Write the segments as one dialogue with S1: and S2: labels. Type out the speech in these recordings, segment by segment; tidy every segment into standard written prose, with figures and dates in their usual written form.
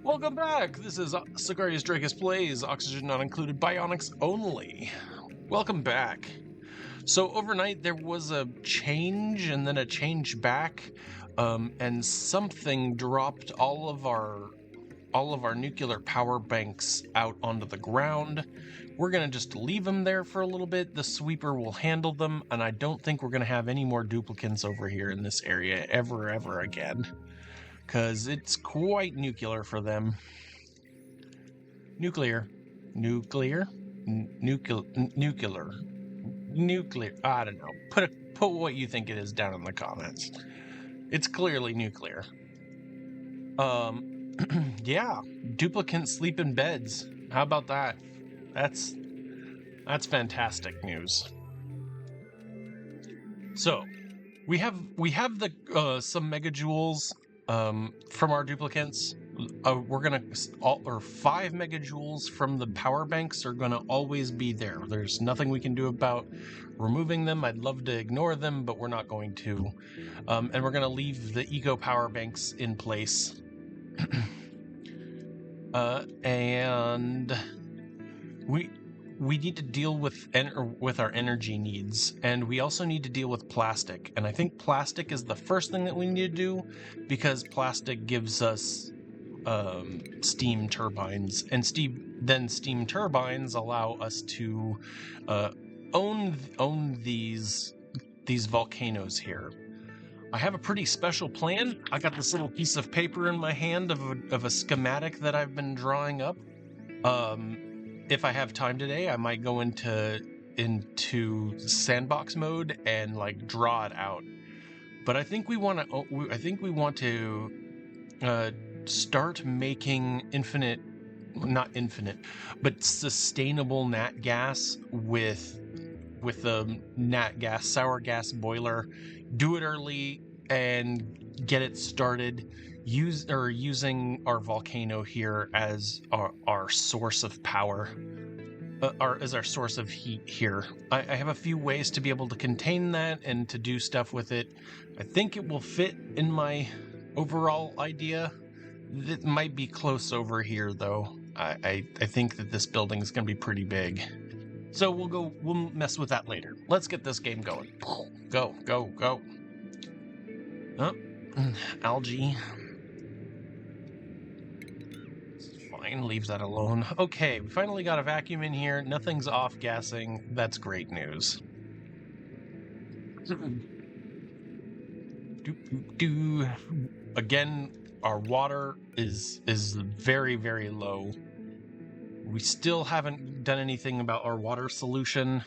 S1: Welcome back! This is Sicarius Dracus Plays, Oxygen Not Included, Bionics Only. Welcome back. So overnight there was a change and then a change back, and something dropped all of our nuclear power banks out onto the ground. We're gonna just leave them there for a little bit. The sweeper will handle them, and I don't think we're gonna have any more duplicants over here in this area ever again. Because it's quite nuclear for them. Nuclear. I don't know. Put what you think it is down in the comments. It's clearly nuclear. Yeah. Duplicants sleep in beds. How about that? That's fantastic news. So, we have the some megajoules from our duplicants. We're gonna 5 megajoules from the power banks are gonna always be there. There's nothing we can do about removing them. I'd love to ignore them, but we're not going to. And we're gonna leave the eco power banks in place. And we need to deal with our energy needs, and we also need to deal with plastic. And I think plastic is the first thing that we need to do, because plastic gives us steam turbines, and steam turbines allow us to own these volcanoes here. I have a pretty special plan. I got this little piece of paper in my hand of a schematic that I've been drawing up. If I have time today, I might go into sandbox mode and like draw it out. But I think we want to start making sustainable nat gas with the nat gas sour gas boiler. Do it early and get it started. Using our volcano here as our source of power, as our source of heat here. I have a few ways to be able to contain that and to do stuff with it. I think it will fit in my overall idea. It might be close over here, though. I think that this building is going to be pretty big. So we'll mess with that later. Let's get this game going. Go. Oh, algae. Fine, leave that alone. Okay, we finally got a vacuum in here. Nothing's off-gassing. That's great news. Again, our water is very, very low. We still haven't done anything about our water solution,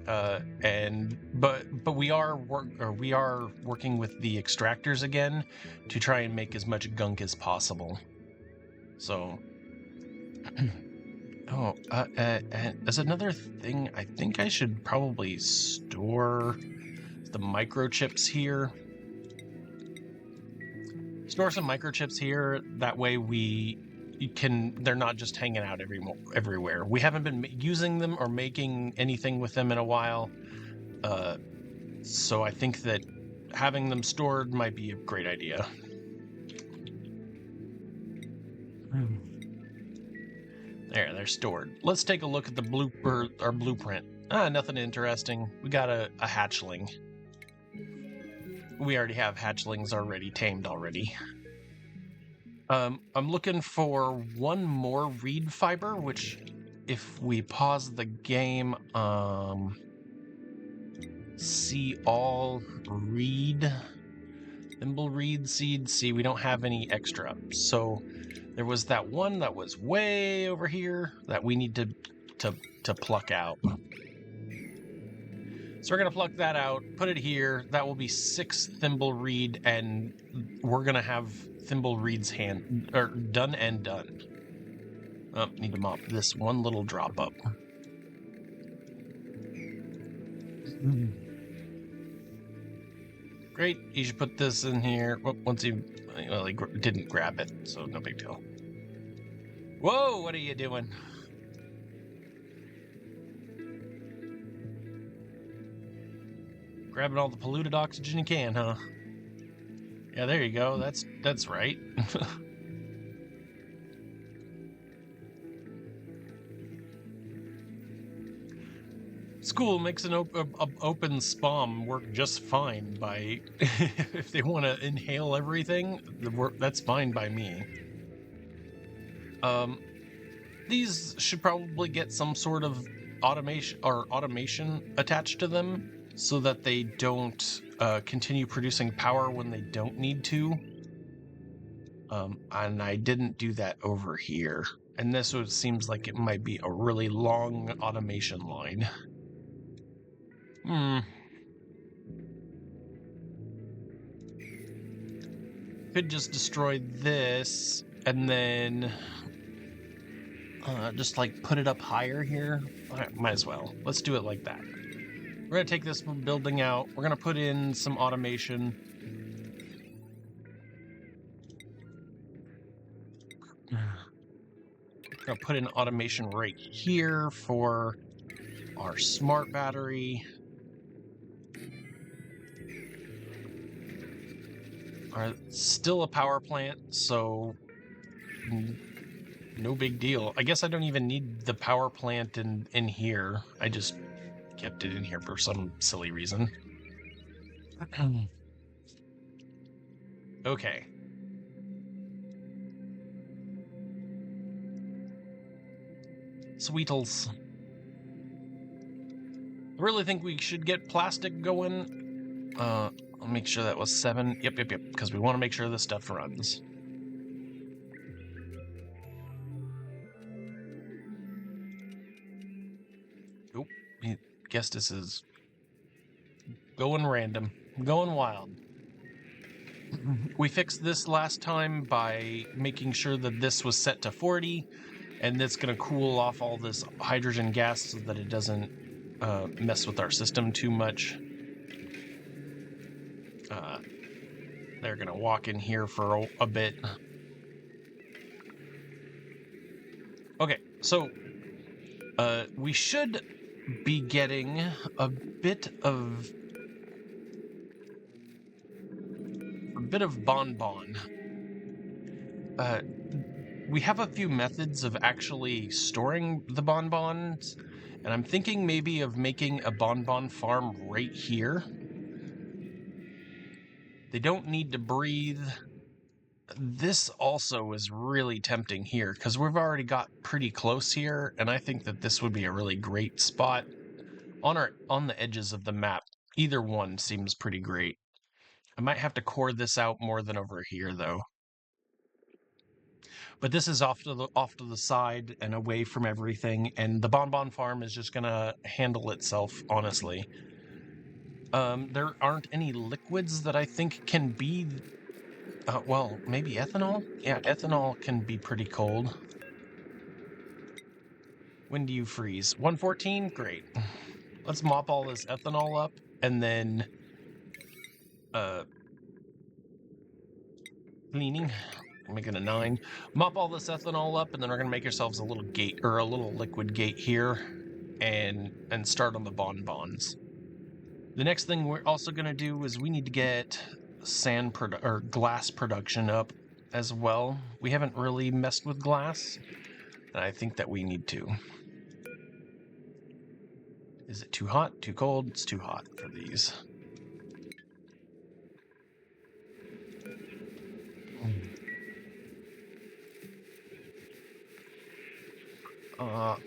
S1: but we are working with the extractors again to try and make as much gunk as possible. So, as another thing, I think I should probably store the microchips here. Store some microchips here. That way they're not just hanging out everywhere. We haven't been using them or making anything with them in a while. So I think that having them stored might be a great idea. There, they're stored. Let's take a look at our blueprint. Nothing interesting. We got a hatchling. We already have hatchlings tamed already. I'm looking for one more reed fiber, which, if we pause the game, see all reed, thimble reed seeds. See, we don't have any extra. So there was that one that was way over here that we need to pluck out. So we're going to pluck that out, put it here. That will be 6 thimble reed, and we're going to have thimble reeds done and done. Oh, need to mop this one little drop up. Great, you should put this in here. Once he didn't grab it, so no big deal. Whoa, what are you doing? Grabbing all the polluted oxygen you can, huh? Yeah, there you go. That's right. School makes an open spam work just fine by if they want to inhale everything, that's fine by me. These should probably get some sort of automation attached to them so that they don't continue producing power when they don't need to. And I didn't do that over here. And this seems like it might be a really long automation line. Could just destroy this and then just like put it up higher here. Might as well. Let's do it like that. We're going to take this building out. We're going to put in some automation. We're going to put in automation right here for our smart battery. Still a power plant, so no big deal. I guess I don't even need the power plant in here. I just kept it in here for some silly reason. Okay. Sweetles. I really think we should get plastic going. I'll make sure that was 7. Yep, because we want to make sure this stuff runs. Oh, I guess this is going random. Going wild. We fixed this last time by making sure that this was set to 40, and that's going to cool off all this hydrogen gas so that it doesn't mess with our system too much. They're going to walk in here for a bit. Okay, so we should be getting a bit of bonbon. We have a few methods of actually storing the bonbons, and I'm thinking maybe of making a bonbon farm right here. They don't need to breathe. This also is really tempting here because we've already got pretty close here, and I think that this would be a really great spot on the edges of the map. Either one seems pretty great. I might have to core this out more than over here though. But this is off to the side and away from everything, and the bonbon farm is just gonna handle itself, honestly. There aren't any liquids that I think can be... well, maybe ethanol? Yeah, ethanol can be pretty cold. When do you freeze? 114? Great. Let's mop all this ethanol up, and then... cleaning. Make it a 9. Mop all this ethanol up, and then we're going to make ourselves a little gate, or a little liquid gate here, and start on the bonbons. The next thing we're also going to do is we need to get glass production up as well. We haven't really messed with glass, and I think that we need to. Is it too hot? Too cold? It's too hot for these.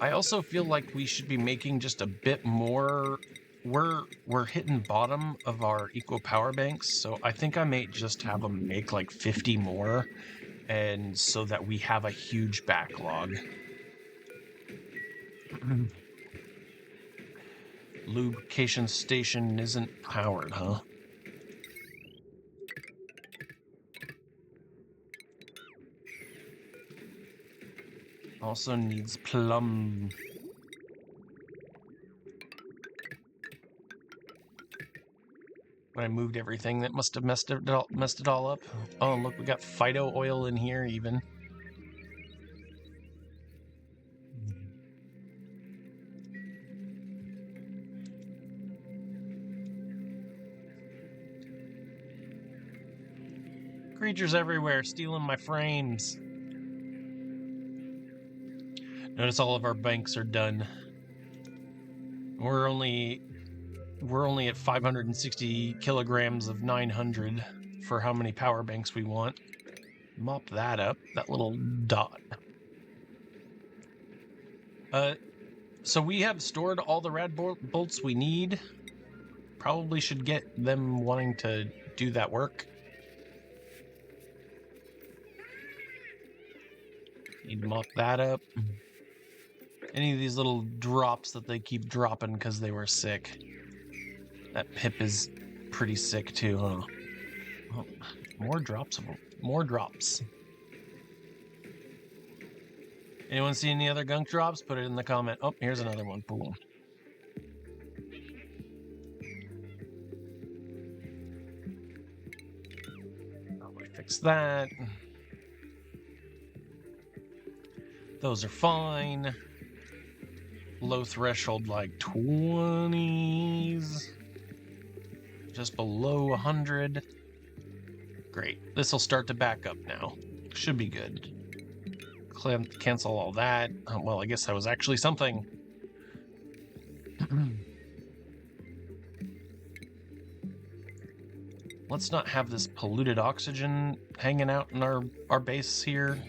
S1: I also feel like we should be making just a bit more. We're hitting bottom of our eco power banks, so I think I may just have them make like 50 more, and so that we have a huge backlog. Lubrication station isn't powered, huh? Also needs plum. I moved everything that must have messed it all up. Oh, look, we got Fido oil in here even. Creatures everywhere stealing my frames. Notice all of our banks are done. We're only at 560 kilograms of 900 for how many power banks we want. Mop that up, that little dot. So we have stored all the rad bolts we need. Probably should get them wanting to do that work. Need to mop that up. Any of these little drops that they keep dropping because they were sick. That pip is pretty sick too, huh? Oh, more drops. Anyone see any other gunk drops? Put it in the comment. Oh, here's another one. Boom. Probably fix that. Those are fine. Low threshold like 20s. Just below 100. Great. This will start to back up now. Should be good. Cancel all that. Oh, well, I guess that was actually something. Let's not have this polluted oxygen hanging out in our base here.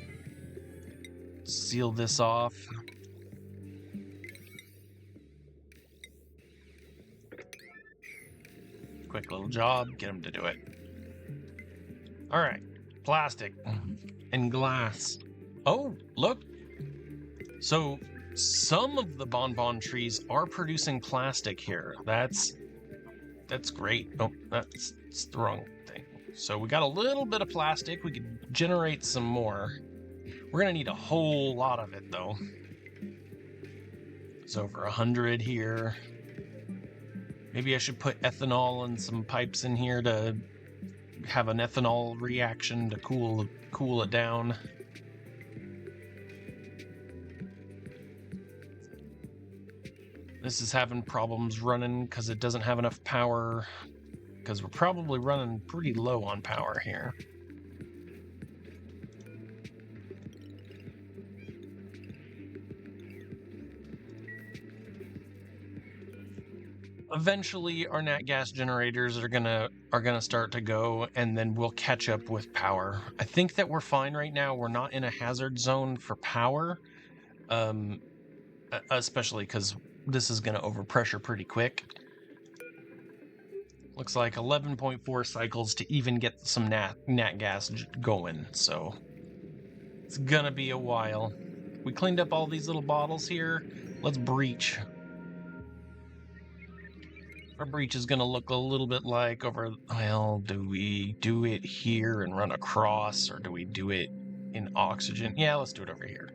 S1: Seal this off. Quick little job. Get them to do it. All right. Plastic and glass. Oh, look. So some of the bonbon trees are producing plastic here. That's great. Oh, that's the wrong thing. So we got a little bit of plastic. We could generate some more. We're gonna need a whole lot of it though. It's over 100 here. Maybe I should put ethanol and some pipes in here to have an ethanol reaction to cool it down. This is having problems running because it doesn't have enough power, because we're probably running pretty low on power here. Eventually our nat gas generators are gonna start to go, and then we'll catch up with power. I think that we're fine right now. We're not in a hazard zone for power, especially because this is gonna overpressure pretty quick. Looks like 11.4 cycles to even get some nat gas going, so it's gonna be a while. We cleaned up all these little bottles here. Let's breach. Our breach is going to look a little bit like over, well, do we do it here and run across, or do we do it in oxygen? Yeah, let's do it over here.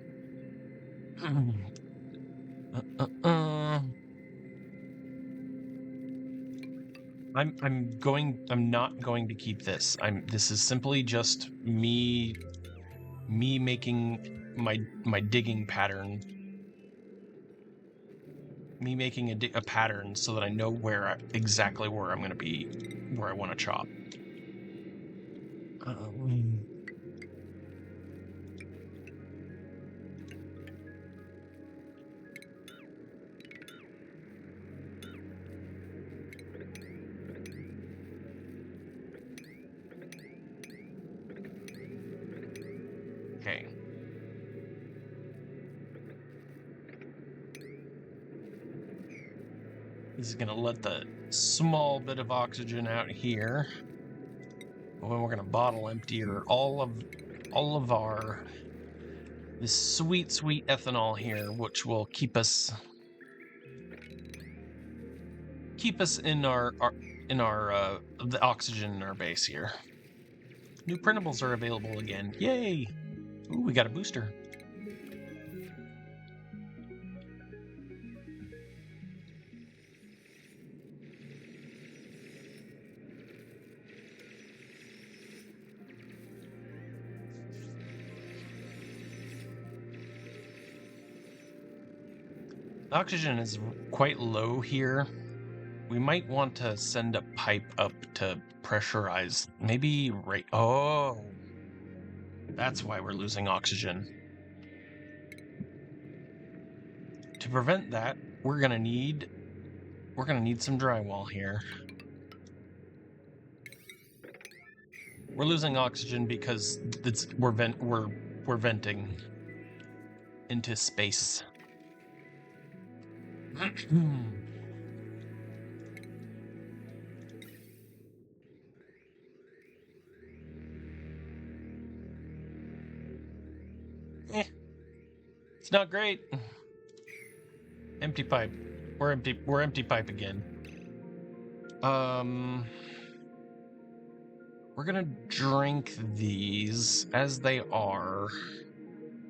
S1: I'm not going to keep this. This is simply just me making my digging pattern. Me making a pattern so that I know exactly where I'm going to be, where I want to chop. Okay. This is going to let the small bit of oxygen out here. And we're going to bottle empty all of our this sweet ethanol here, which will keep us in the oxygen in our base here. New printables are available again. Yay! Ooh, we got a booster. The oxygen is quite low here. We might want to send a pipe up to pressurize. Maybe right. Oh, that's why we're losing oxygen. To prevent that, we're gonna need we're gonna need some drywall here. We're losing oxygen because we're venting into space. It's not great. Empty pipe. We're empty pipe again. We're gonna drink these as they are.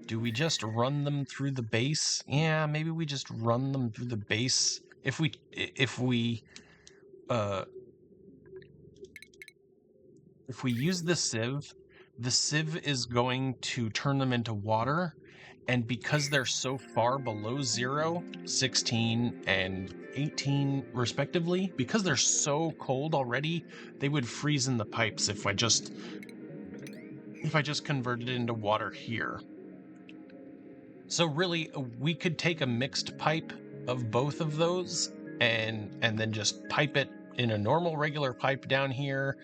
S1: Do we just run them through the base? Yeah, maybe we just run them through the base. If we use the sieve is going to turn them into water, and because they're so far below 0, 16 and 18 respectively, because they're so cold already, they would freeze in the pipes if I just converted it into water here. So really, we could take a mixed pipe of both of those and then just pipe it in a normal regular pipe down here,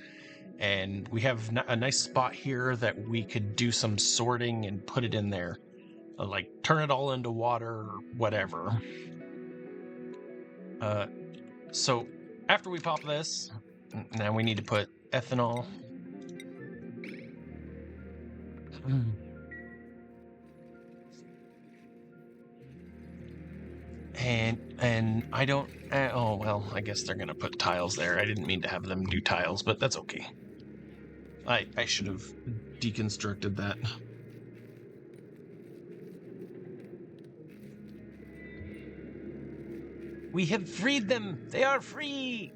S1: and we have a nice spot here that we could do some sorting and put it in there. Like turn it all into water or whatever. So after we pop this, now we need to put ethanol. And I don't, oh well, I guess they're gonna put tiles there. I didn't mean to have them do tiles, but that's okay. I should have deconstructed that. We have freed them! They are free!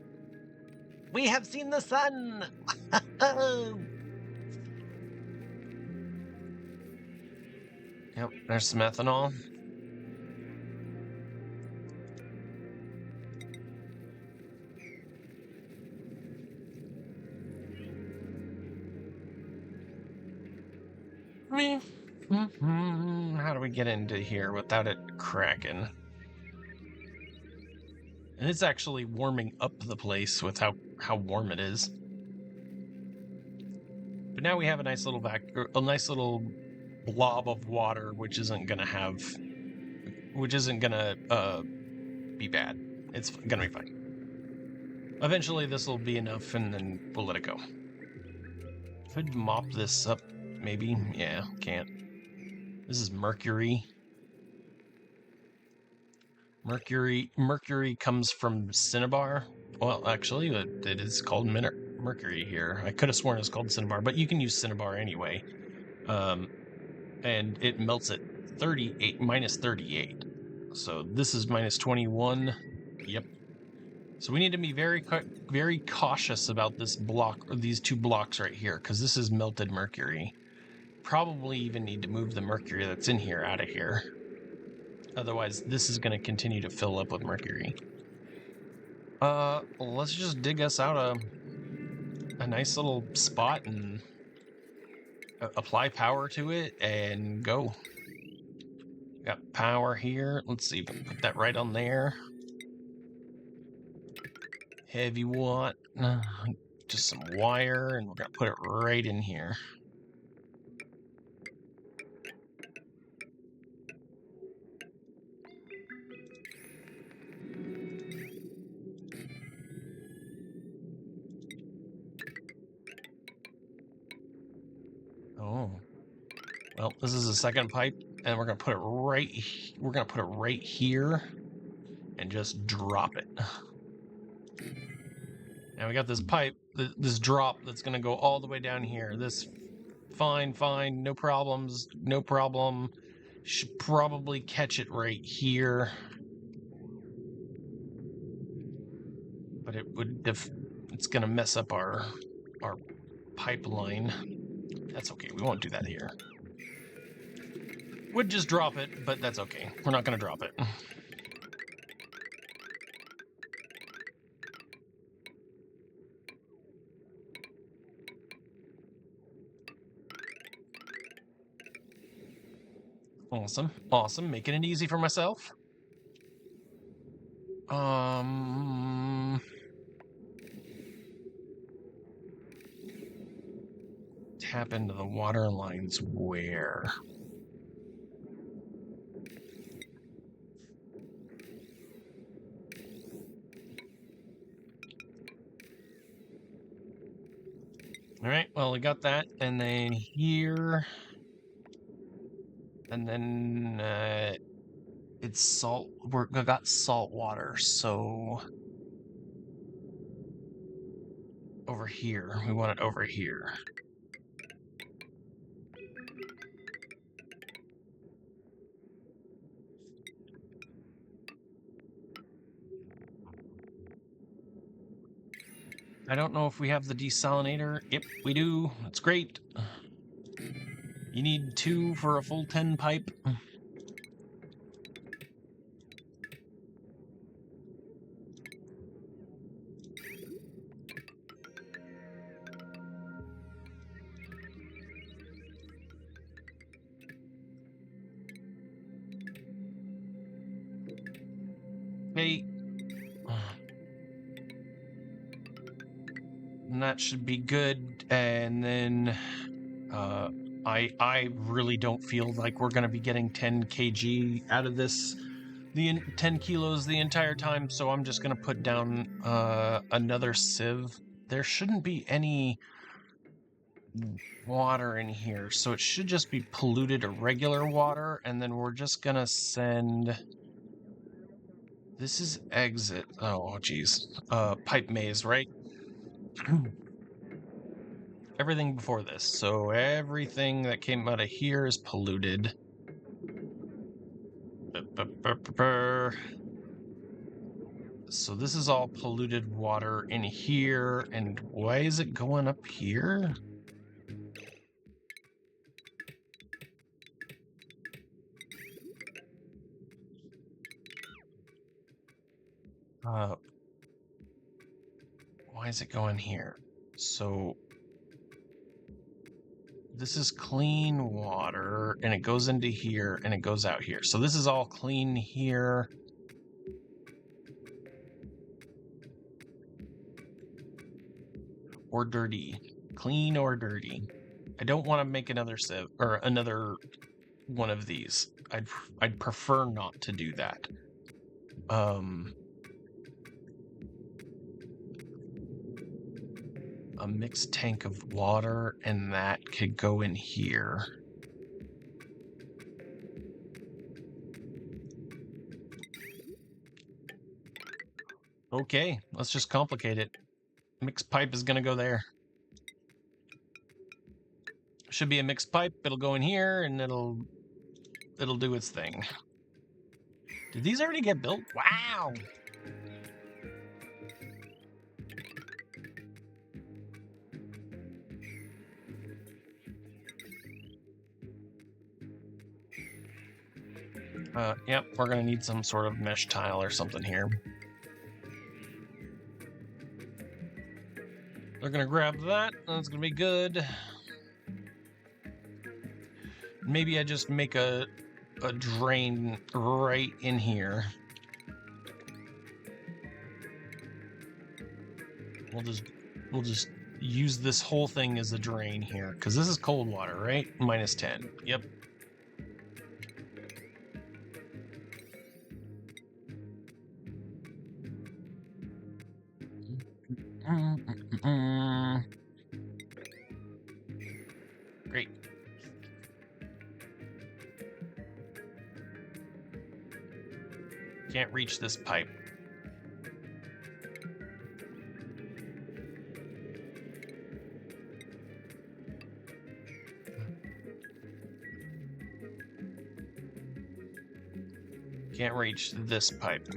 S1: We have seen the sun! Yep, there's some ethanol. How do we get into here without it cracking? And it's actually warming up the place with how warm it is. But now we have a nice little blob of water, which isn't gonna be bad. It's gonna be fine. Eventually this will be enough, and then we'll let it go. Could mop this up, maybe. Yeah, can't. This is mercury. Mercury comes from cinnabar. Well, actually, it is called mercury here. I could have sworn it's called cinnabar, but you can use cinnabar anyway. And it melts at minus 38. So this is minus 21. Yep. So we need to be very cautious about this block, or these two blocks right here, because this is melted mercury. Probably even need to move the mercury that's in here out of here. Otherwise, this is going to continue to fill up with mercury. Let's just dig us out a nice little spot and apply power to it and go. Got power here. Let's see if I can put that right on there. Heavy watt. Just some wire, and we're going to put it right in here. Oh. Well, this is the second pipe, and we're going to put it right here and just drop it. Now we got this pipe, this drop that's going to go all the way down here. This, fine, no problems, no problem. Should probably catch it right here. But it's going to mess up our pipeline. That's okay, we won't do that here. Would just drop it, but that's okay. We're not going to drop it. Awesome, making it easy for myself. tap into the water lines where? All right, well, we got that, and then here, and then it's salt. We got salt water, so over here. We want it over here. I don't know if we have the desalinator. Yep, we do. That's great. You need 2 for a full 10 pipe. Okay. And that should be good. And then I really don't feel like we're going to be getting 10 kg out of this, 10 kilos the entire time, so I'm just going to put down another sieve. There shouldn't be any water in here, so it should just be polluted irregular water, and then we're just going to send... This is exit. Oh, geez. Pipe maze, right? Everything before this. So everything that came out of here is polluted. So this is all polluted water in here. And why is it going up here? Why is it going here? So this is clean water, and it goes into here, and it goes out here. So this is all clean here. Or dirty. Clean or dirty. I don't want to make another sieve, or another one of these. I'd prefer not to do that. A mixed tank of water, and that could go in here. Okay, let's just complicate it. Mixed pipe is gonna go there. Should be a mixed pipe. It'll go in here, and it'll do its thing. Did these already get built? Wow! Yep, we're gonna need some sort of mesh tile or something here. They're gonna grab that, and it's gonna be good. Maybe I just make a drain right in here. We'll just use this whole thing as a drain here, because this is cold water, right? -10. Yep. Great. Can't reach this pipe. Can't reach this pipe.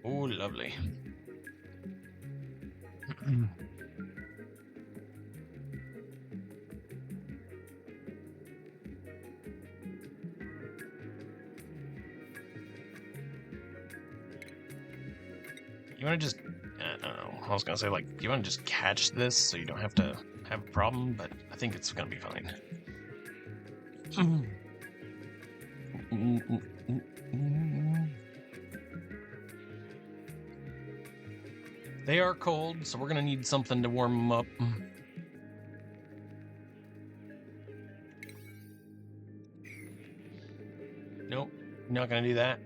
S1: Oh, lovely. You want to just, I don't know, I was going to say, like, you want to just catch this so you don't have to have a problem, but I think it's going to be fine. They are cold, so we're gonna need something to warm them up. Nope, not gonna do that.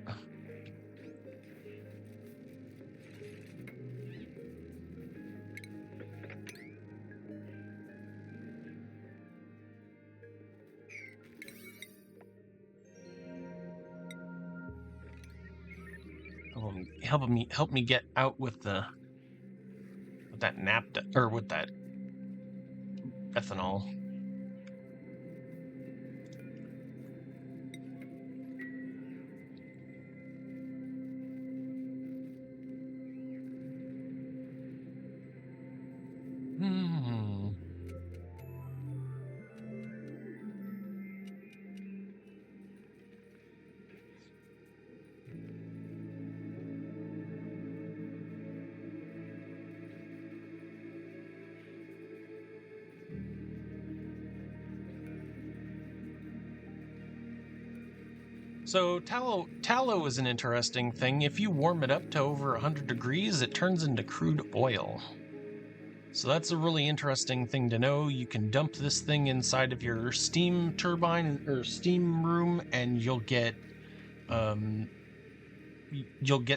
S1: Help me get out with that naphtha, or with that ethanol. So tallow is an interesting thing. If you warm it up to over 100 degrees, it turns into crude oil. So that's a really interesting thing to know. You can dump this thing inside of your steam turbine or steam room, and you'll get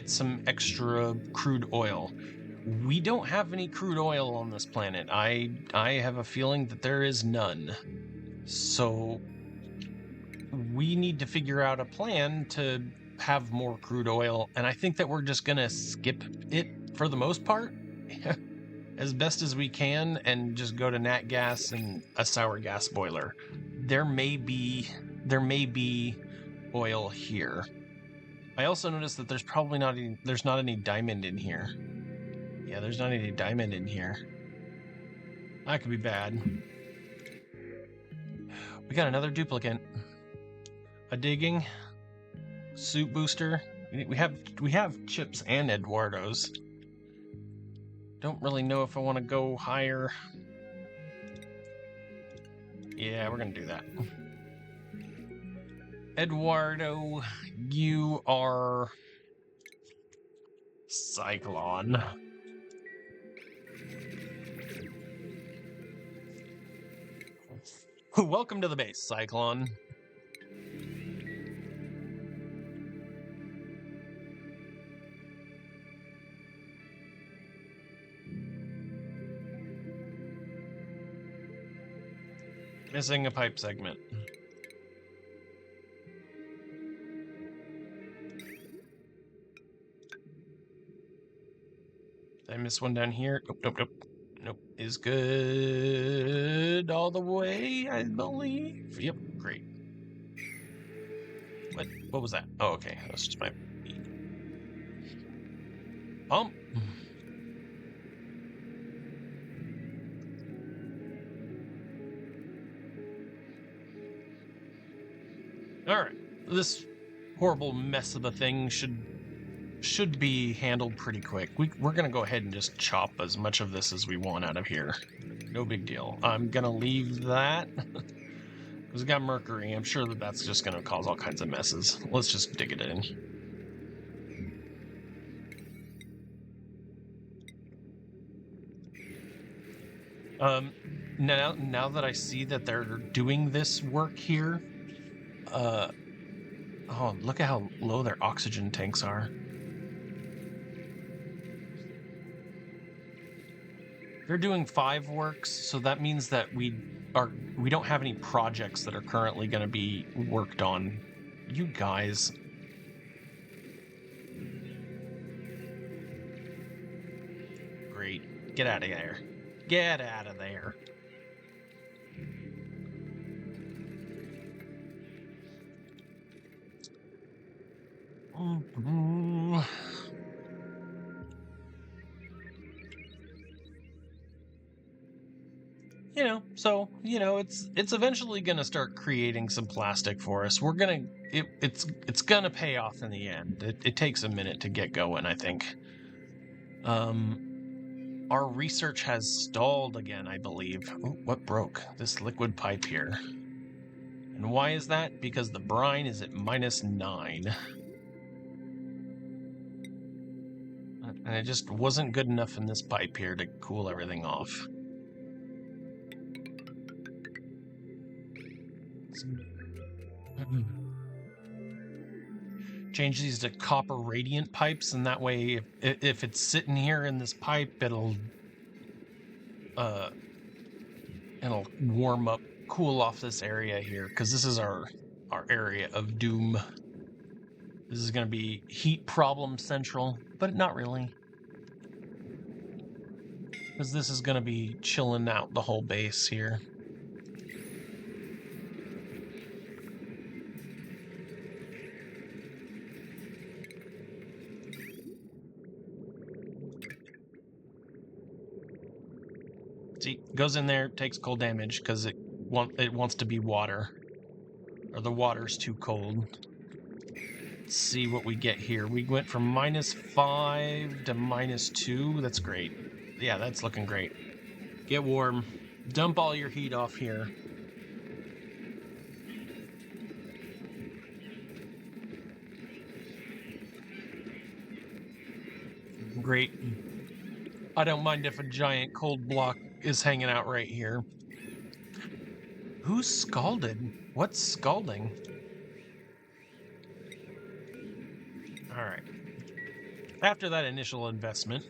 S1: some extra crude oil. We don't have any crude oil on this planet. I have a feeling that there is none. So we need to figure out a plan to have more crude oil, and I think that we're just gonna skip it for the most part as best as we can and just go to nat gas and a sour gas boiler. There may be oil here. I also noticed that there's not any diamond in here. Yeah, there's not any diamond in here. That could be bad. We got another duplicate. A digging soup booster. We have chips and Eduardo's. Don't really know if I want to go higher. Yeah, we're gonna do that. Eduardo, you are Cyclone. Welcome to the base, Cyclone. Missing a pipe segment. Did I miss one down here? Nope. Is good all the way, I believe. Yep, great. What was that? Oh, okay. That's just my pump. Alright. This horrible mess of a thing should be handled pretty quick. We're gonna go ahead and just chop as much of this as we want out of here. No big deal. I'm gonna leave that because we got mercury. I'm sure that that's just gonna cause all kinds of messes. Let's just dig it in. Now that I see that they're doing this work here, oh, look at how low their oxygen tanks are. They're doing 5 works, so that means that we don't have any projects that are currently going to be worked on. You guys. Great. Get out of there. Get out of there. It's eventually gonna start creating some plastic for us. It's gonna pay off in the end. It takes a minute to get going, I think. Our research has stalled again, I believe. Oh, what broke? This liquid pipe here. And why is that? Because the brine is at -9. And it just wasn't good enough in this pipe here to cool everything off. Change these to copper radiant pipes, and that way if it's sitting here in this pipe, it'll warm up, cool off this area here, because this is our area of doom. This is going to be heat problem central, but not really, because this is going to be chilling out the whole base here. See, goes in there, takes cold damage because it wants to be water, or the water's too cold. Let's see what we get here. We went from -5 to -2. That's great. Yeah, that's looking great. Get warm. Dump all your heat off here. Great. I don't mind if a giant cold block is hanging out right here. Who's scalded? What's scalding? All right. After that initial investment,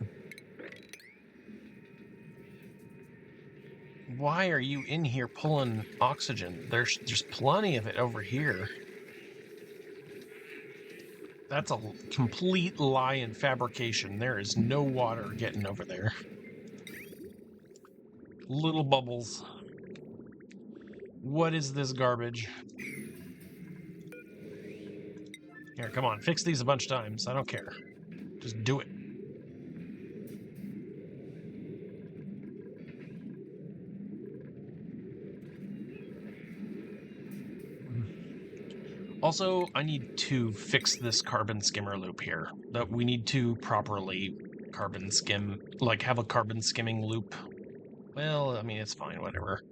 S1: why are you in here pulling oxygen? There's plenty of it over here. That's a complete lie and fabrication. There is no water getting over there. Little bubbles. What is this garbage? Here, come on. Fix these a bunch of times. I don't care. Just do it. Also, I need to fix this carbon skimmer loop here. That we need to properly carbon skim, like have a carbon skimming loop. Well, I mean, it's fine, whatever.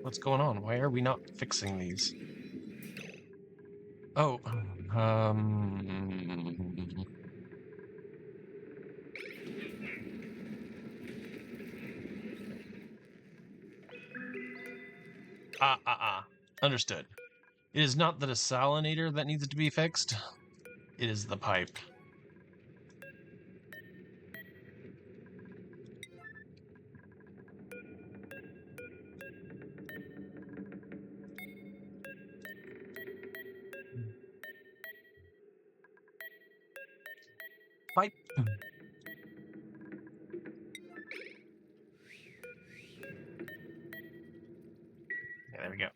S1: What's going on? Why are we not fixing these? Oh, Understood. It is not the desalinator that needs to be fixed. It is the pipe. Pipe. Yeah, there we go.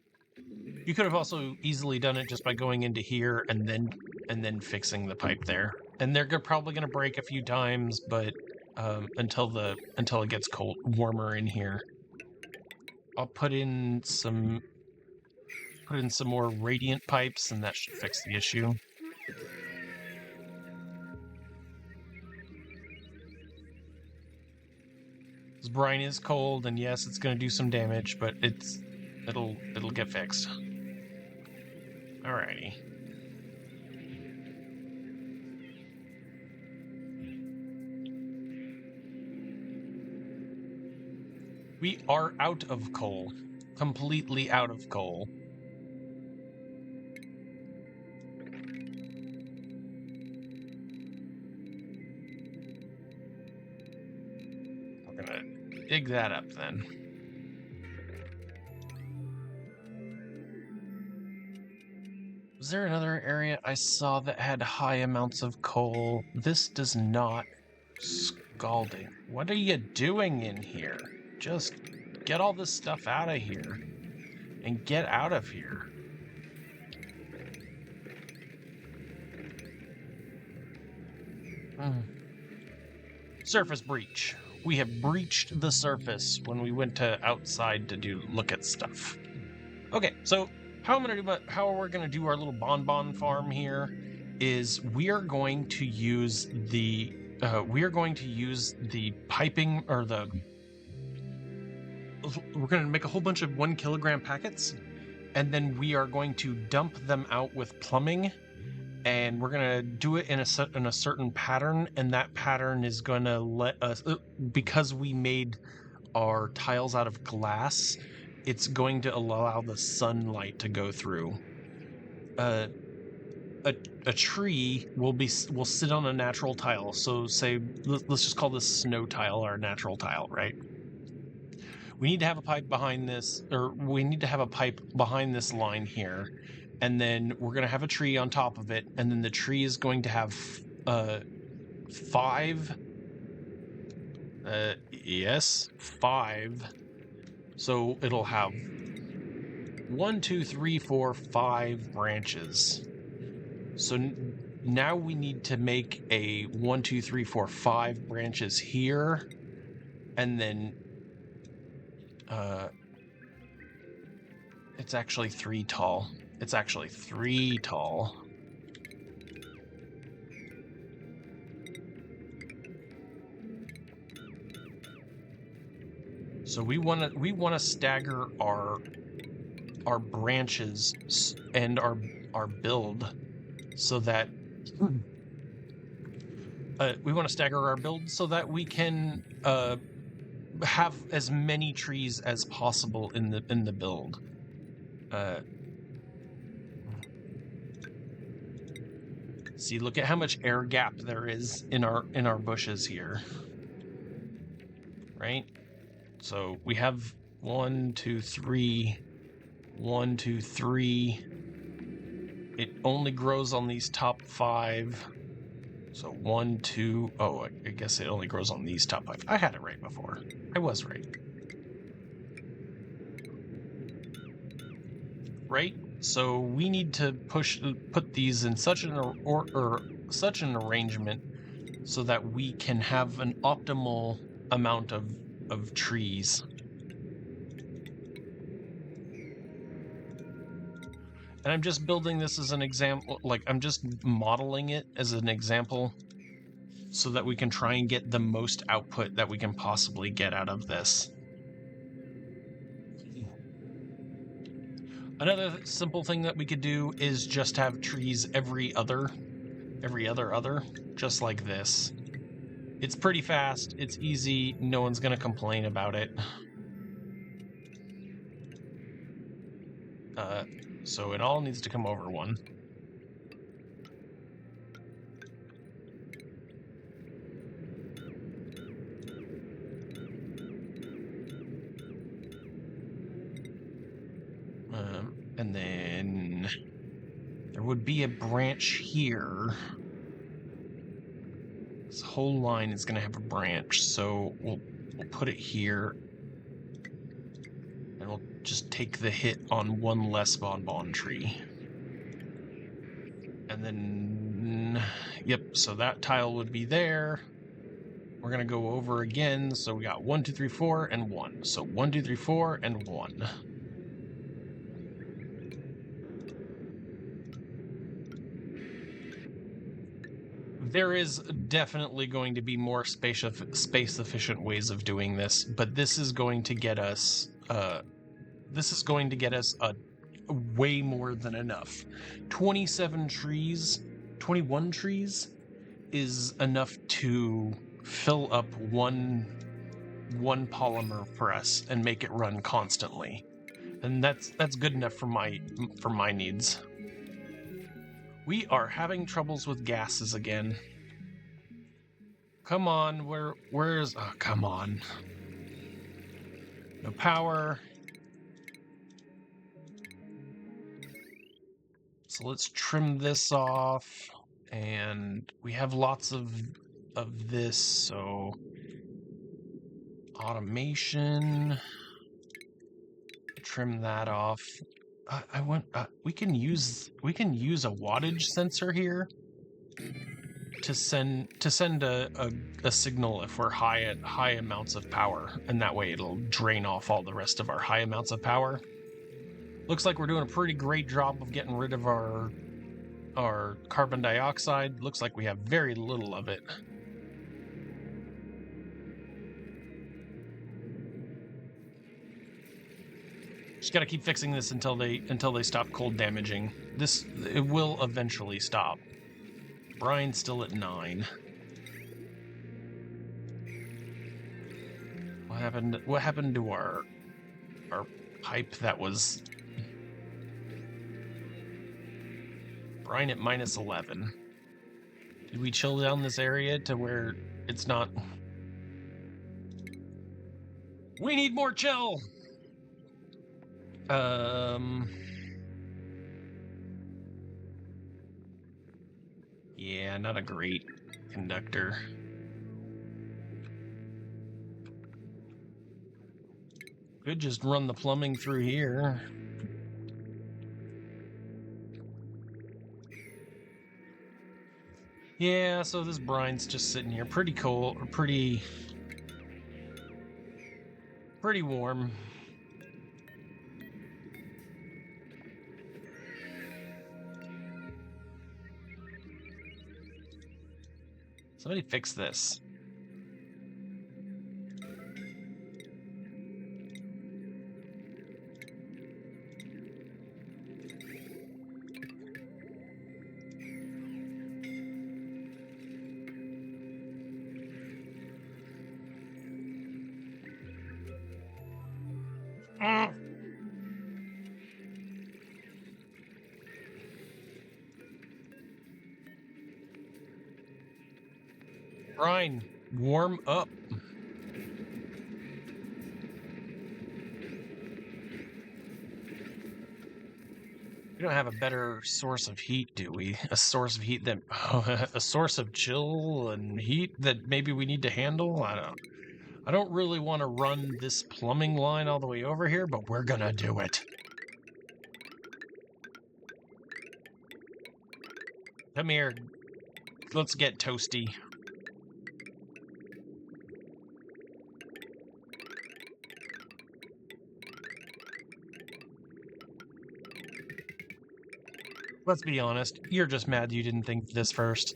S1: You could have also easily done it just by going into here and then fixing the pipe there. And they're probably going to break a few times, but until it gets warmer in here. I'll put in some more radiant pipes, and that should fix the issue. This brine is cold, and yes, it's going to do some damage, but it'll get fixed. Alrighty. We are out of coal. Completely out of coal. We're gonna dig that up then. Was there another area I saw that had high amounts of coal? This does not. Scalding. What are you doing in here? Just get all this stuff out of here. And get out of here. Surface breach. We have breached the surface when we went outside to look at stuff. Okay, so how we're gonna do our little bonbon farm here is we are going to use the piping, or make a whole bunch of 1 kilogram packets, and then we are going to dump them out with plumbing, and we're gonna do it in a certain pattern, and that pattern is gonna let us, because we made our tiles out of glass, it's going to allow the sunlight to go through. A tree will sit on a natural tile. So say, let's just call this snow tile our natural tile, right? We need to have a pipe behind this, or we need to have a pipe behind this line here, and then we're going to have a tree on top of it, and then the tree is going to have 5. Yes, 5. So it'll have 1, 2, 3, 4, 5 branches. So now we need to make a 1, 2, 3, 4, 5 branches here, and then it's actually 3 tall. It's actually 3 tall. So we want to stagger our branches and our build so that we want to stagger our build so that we can have as many trees as possible in the build. See, look at how much air gap there is in our bushes here. Right? So we have 1, 2, 3, 1, 2, 3. It only grows on these top 5. So 1, 2. Oh, I guess it only grows on these top 5. I had it right before. I was right. Right? So we need to put these in such such an arrangement so that we can have an optimal amount of trees. And I'm just building this as an example, like I'm just modeling it as an example so that we can try and get the most output that we can possibly get out of this. Another simple thing that we could do is just have trees every other, just like this. It's pretty fast, it's easy, no one's gonna complain about it. So it all needs to come over 1. And then there would be a branch here. This whole line is going to have a branch, so we'll put it here. And we'll just take the hit on 1 less bonbon tree. And then, yep, so that tile would be there. We're going to go over again, so we got 1, 2, 3, 4, and 1. So 1, 2, 3, 4, and 1. There is definitely going to be more space-efficient ways of doing this, but this is going to get us way more than enough. 21 trees is enough to fill up one polymer press and make it run constantly, and that's good enough for my needs. We are having troubles with gases again. Come on, where's... Oh, come on. No power. So let's trim this off. And we have lots of this, so... Automation. Trim that off. We can use a wattage sensor here to send a signal if we're high amounts of power, and that way it'll drain off all the rest of our high amounts of power. Looks like we're doing a pretty great job of getting rid of our carbon dioxide. Looks like we have very little of it. Just gotta keep fixing this until they stop cold damaging. It will eventually stop. Brine's still at 9. What happened to our pipe that was Brine at -11? Did we chill down this area to where it's not? We need more chill. Yeah, not a great conductor. Could just run the plumbing through here. Yeah, so this brine's just sitting here, pretty cold, or pretty warm. Somebody fix this. Brine, warm up. We don't have a better source of heat, do we? A source of heat that a source of chill and heat that maybe we need to handle? I don't really want to run this plumbing line all the way over here, but we're gonna do it. Come here. Let's get toasty. Let's be honest, you're just mad you didn't think of this first.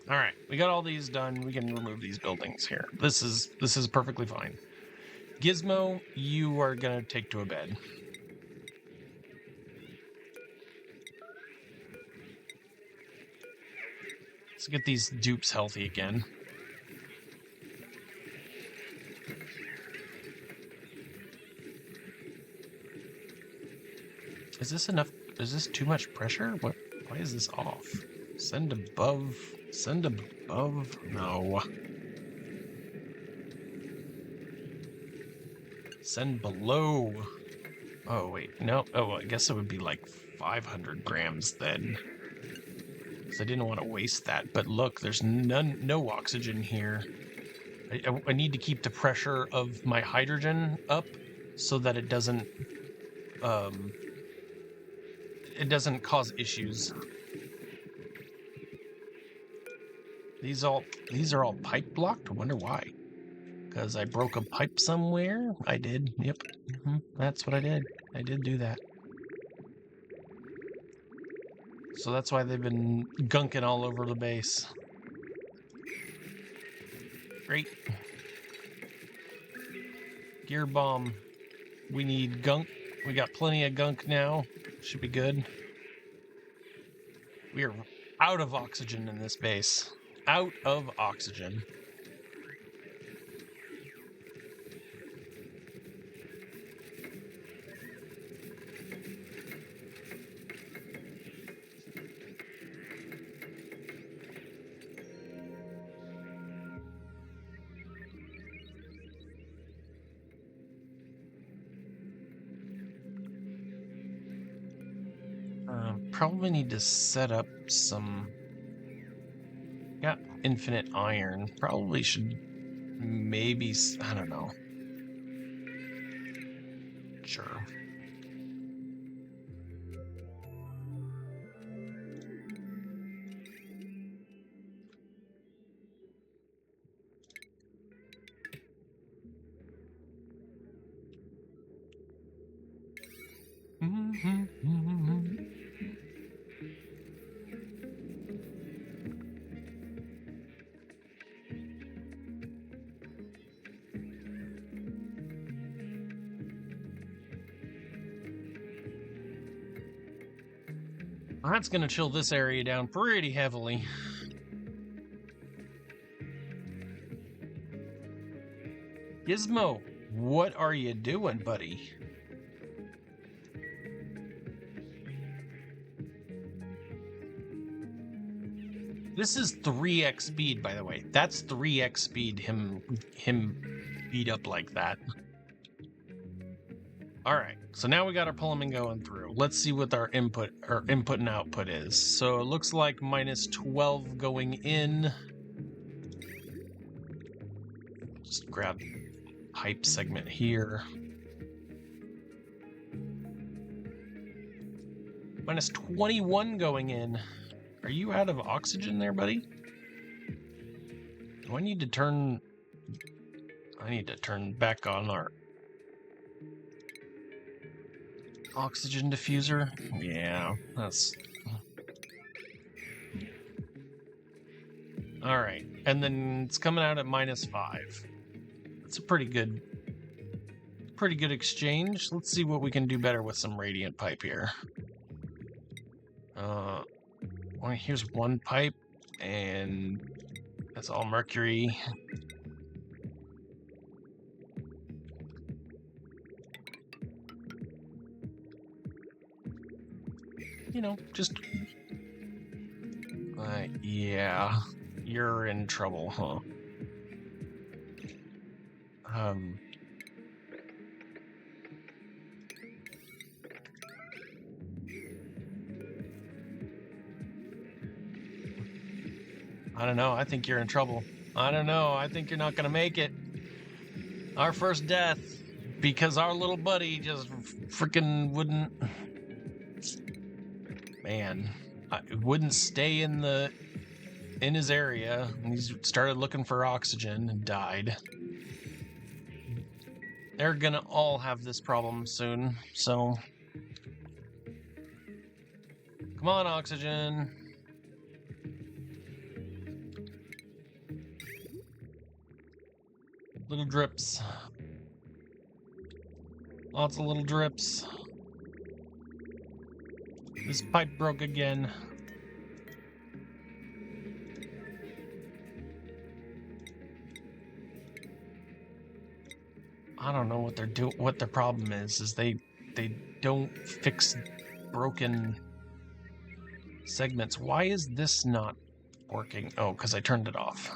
S1: All right, we got all these done. We can remove these buildings here. This is perfectly fine. Gizmo, you are gonna take to a bed. Let's get these dupes healthy again. Is this enough? Is this too much pressure? What? Why is this off? Send above. Send above. No. Send below. Oh wait, no. Oh, I guess it would be like 500 grams then. Because I didn't want to waste that. But look, there's no oxygen here. I need to keep the pressure of my hydrogen up so that it doesn't cause issues. These are all pipe blocked. I wonder why. Because I broke a pipe somewhere. I did. Yep. That's what I did. I did do that. So that's why they've been gunking all over the base. Great. Gear bomb. We need gunk. We got plenty of gunk now. Should be good. We are out of oxygen in this base. Out of oxygen. Probably need to set up some. Got infinite iron. Probably should. Maybe. I don't know. Sure. That's going to chill this area down pretty heavily. Gizmo, what are you doing, buddy? This is 3x speed, by the way. That's 3x speed, him beat up like that. All right, so now we got our Pullman going through. Let's see what our input and output is. So it looks like minus 12 going in. Just grab pipe segment here. Minus 21 going in. Are you out of oxygen there, buddy? Do I need to turn... I need to turn back on our oxygen diffuser. Yeah, that's... Alright, and then it's coming out at minus 5. That's a pretty good exchange. Let's see what we can do better with some radiant pipe here. Well, here's one pipe, and that's all mercury. You know, just... yeah, you're in trouble, huh? I don't know. I think you're in trouble. I don't know. I think you're not going to make it. Our first death because our little buddy just freaking wouldn't... Man, wouldn't stay in his area. He started looking for oxygen and died. They're going to all have this problem soon, so... Come on, oxygen. Little drips. Lots of little drips. This pipe broke again. I don't know what what their problem is they don't fix broken segments. Why is this not working? Oh, because I turned it off.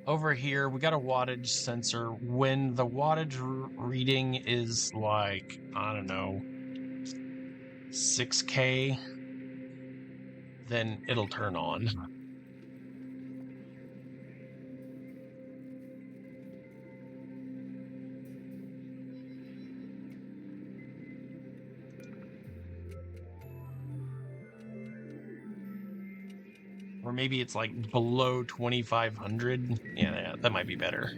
S1: Over here, we got a wattage sensor. When the wattage reading is like, I don't know, 6K, then it'll turn on. Or maybe it's like below 2,500. Yeah, that might be better.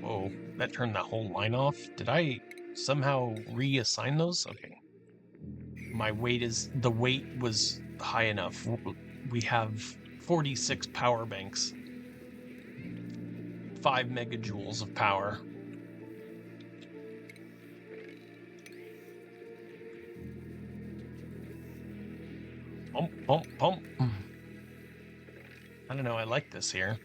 S1: Whoa, that turned that whole line off. Did I somehow reassign those? Okay. The weight was high enough. We have 46 power banks. 5 megajoules of power. Pump, pump, pump. I don't know, I like this here.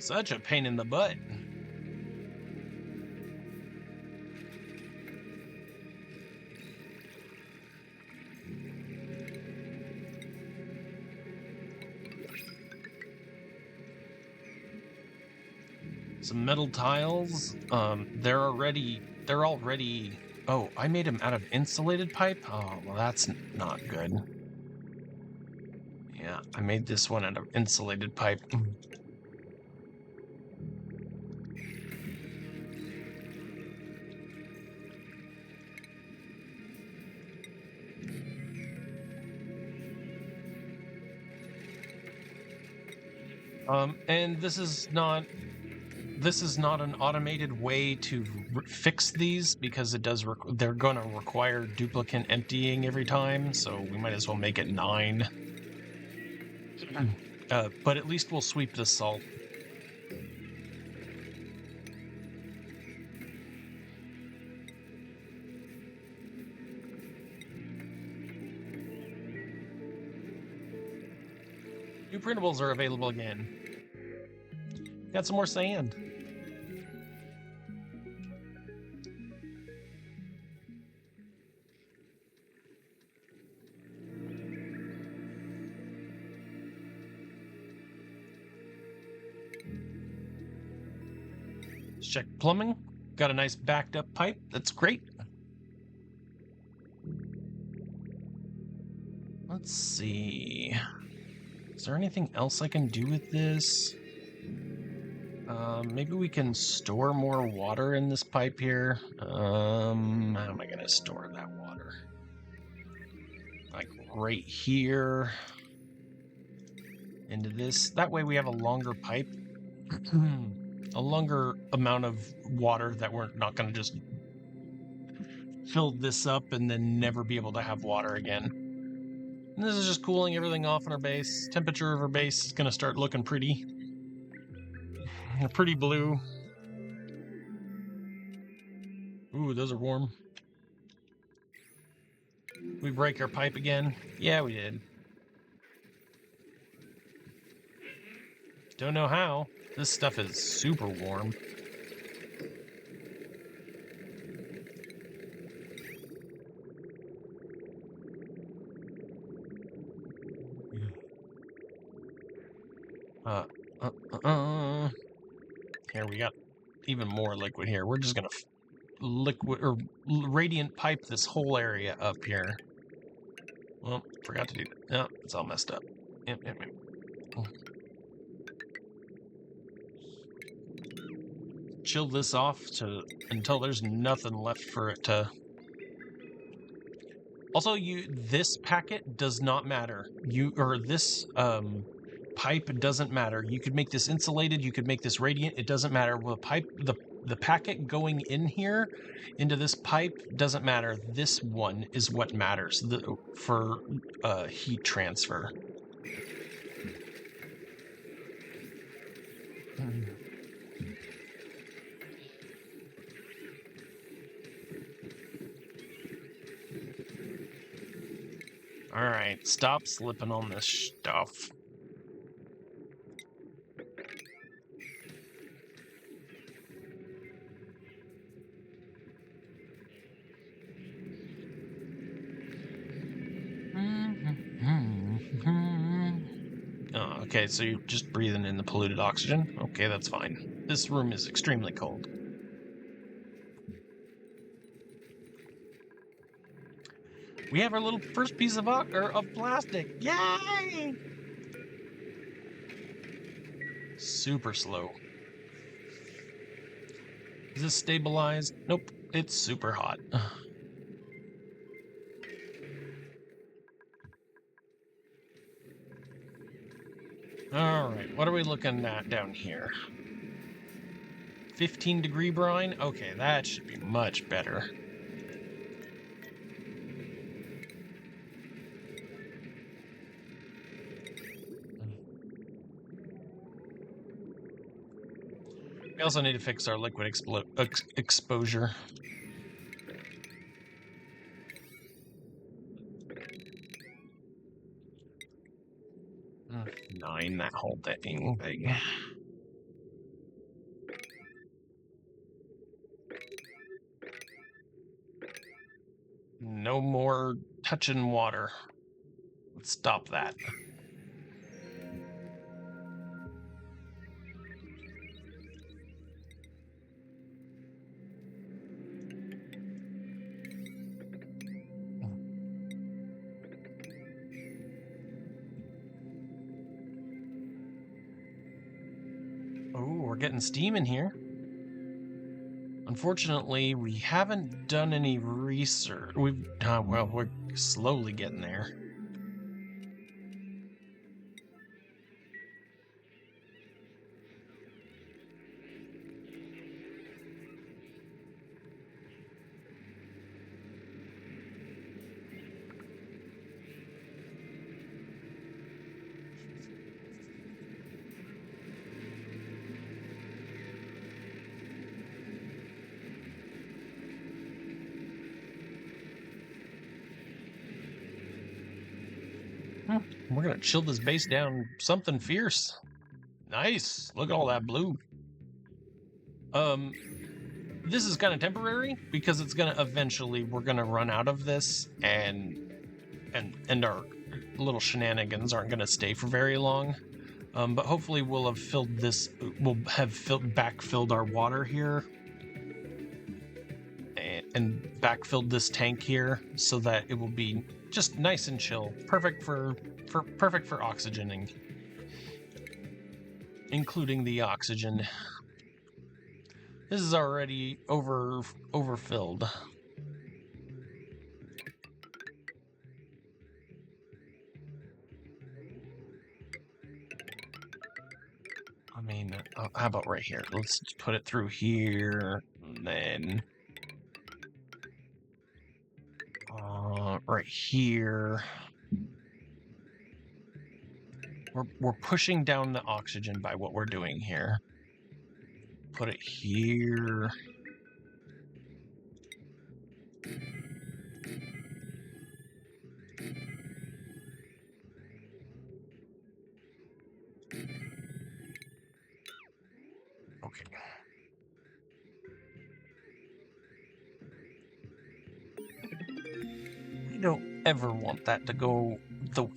S1: Such a pain in the butt. Some metal tiles. They're already. Oh, I made them out of insulated pipe. Oh, well, that's not good. Yeah, I made this one out of insulated pipe. And this is not an automated way to fix these, because it does they're going to require duplicate emptying every time, so we might as well make it 9. But at least we'll sweep the salt. New printables are available again. Got some more sand. Let's check plumbing. Got a nice backed up pipe. That's great. Let's see. Is there anything else I can do with this? Maybe we can store more water in this pipe here. How am I going to store that water? Like right here. Into this. That way we have a longer pipe. A longer amount of water that we're not going to just fill this up and then never be able to have water again. And this is just cooling everything off in our base. Temperature of our base is going to start looking pretty blue. Ooh, those are warm. We break our pipe again? Yeah, we did. Don't know how. This stuff is super warm. Here, we got even more liquid here. We're just gonna liquid or radiant pipe this whole area up here. Well, forgot to do that. No, it's all messed up. Yep. Chill this off until there's nothing left for it to. Also, this packet does not matter. This pipe doesn't matter. You could make this insulated, you could make this radiant, it doesn't matter. The packet going in here into this pipe doesn't matter. This one is what matters for heat transfer. All right, stop slipping on this stuff. Oh, okay, so you're just breathing in the polluted oxygen? Okay, that's fine. This room is extremely cold. We have our little first piece of plastic. Yay! Super slow. Is this stabilized? Nope, it's super hot. Alright, what are we looking at down here? 15-degree brine? Okay, that should be much better. We also need to fix our liquid exposure. Nine, that whole thing. No more touching water. Let's stop that. Oh, we're getting steam in here. Unfortunately, we haven't done any research. Well, we're slowly getting there. We're gonna chill this base down something fierce. Nice. Look at all that blue. This is kind of temporary because it's gonna eventually we're gonna run out of this and our little shenanigans aren't gonna stay for very long. But hopefully we'll have backfilled our water here and backfilled this tank here so that it will be just nice and chill, perfect for oxygening, including the oxygen. This is already overfilled. I mean, how about right here? Let's put it through here, and then right here. We're pushing down the oxygen by what we're doing here. Put it here. Okay. We don't ever want that to go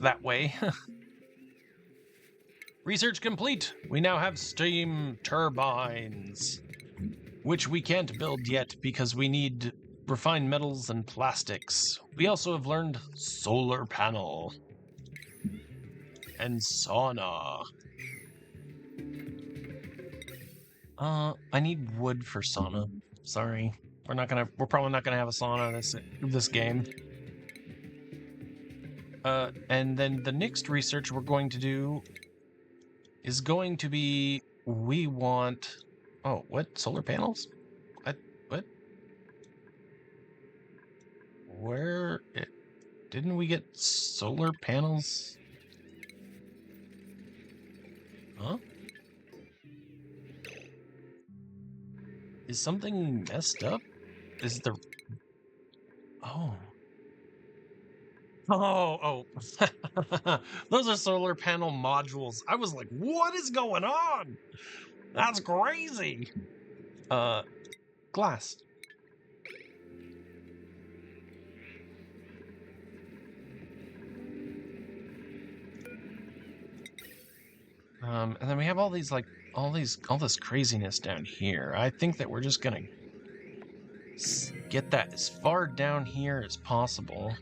S1: that way. Research complete. We now have steam turbines, which we can't build yet because we need refined metals and plastics. We also have learned solar panel and sauna. I need wood for sauna. Sorry. We're probably not gonna have a sauna this game. And then the next research we're going to do is going to be, we want, oh, what? Solar panels? What? Where? Didn't we get solar panels? Huh? Is something messed up? Is the... Oh. Oh. Those are solar panel modules. I was like, what is going on? That's crazy. Glass. And then we have all this craziness down here. I think that we're just gonna get that as far down here as possible.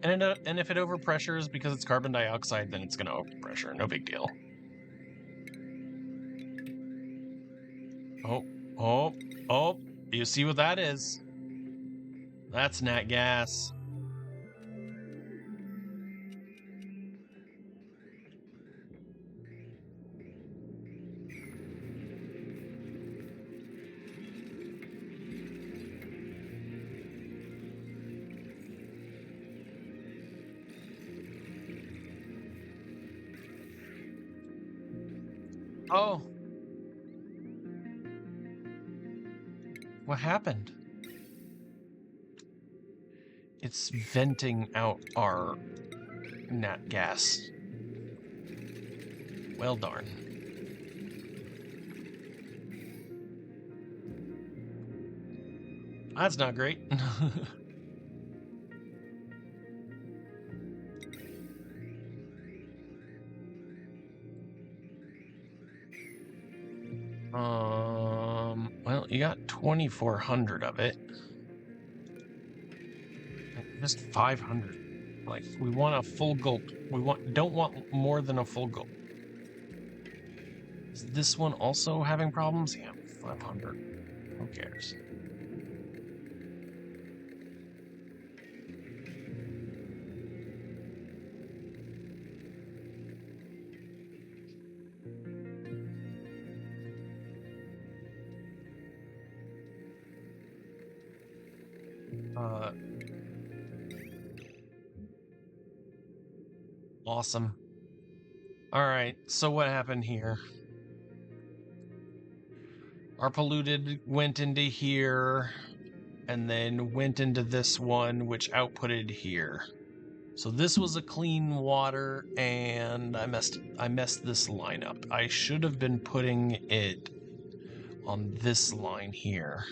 S1: And if it overpressures because it's carbon dioxide, then it's gonna overpressure. No big deal. Oh, you see what that is? That's nat gas. Oh. What happened? It's venting out our nat gas. Well, darn. That's not great. Well, you got 2,400 of it. Just 500. Like, we want a full gulp. Don't want more than a full gulp. Is this one also having problems? Yeah, 500. Who cares? Awesome. All right, so what happened here? Our polluted went into here and then went into this one, which outputted here. So this was a clean water, and I messed this line up. I should have been putting it on this line here.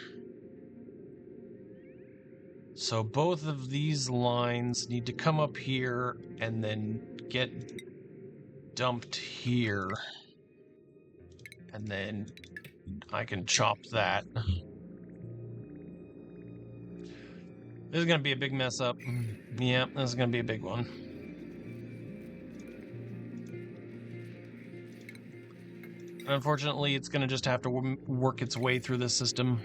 S1: So both of these lines need to come up here and then get dumped here. And then I can chop that. This is going to be a big mess up. Yeah, this is going to be a big one. Unfortunately, it's going to just have to work its way through the system.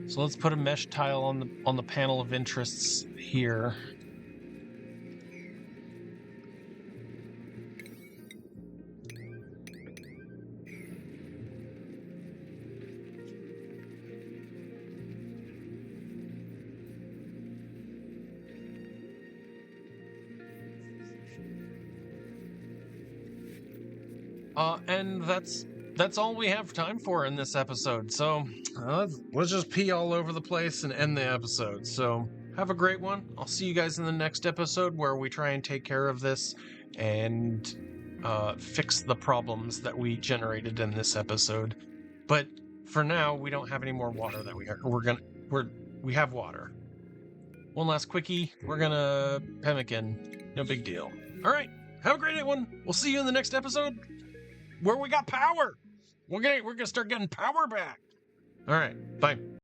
S1: So let's put a mesh tile on the panel of interests here. And that's all we have time for in this episode. So let's just pee all over the place and end the episode. So have a great one. I'll see you guys in the next episode where we try and take care of this and fix the problems that we generated in this episode. But for now, we don't have any more water that we have water. One last quickie. We're gonna pemmican. No big deal. All right. Have a great one. We'll see you in the next episode where we got power. We're gonna start getting power back. All right. Bye.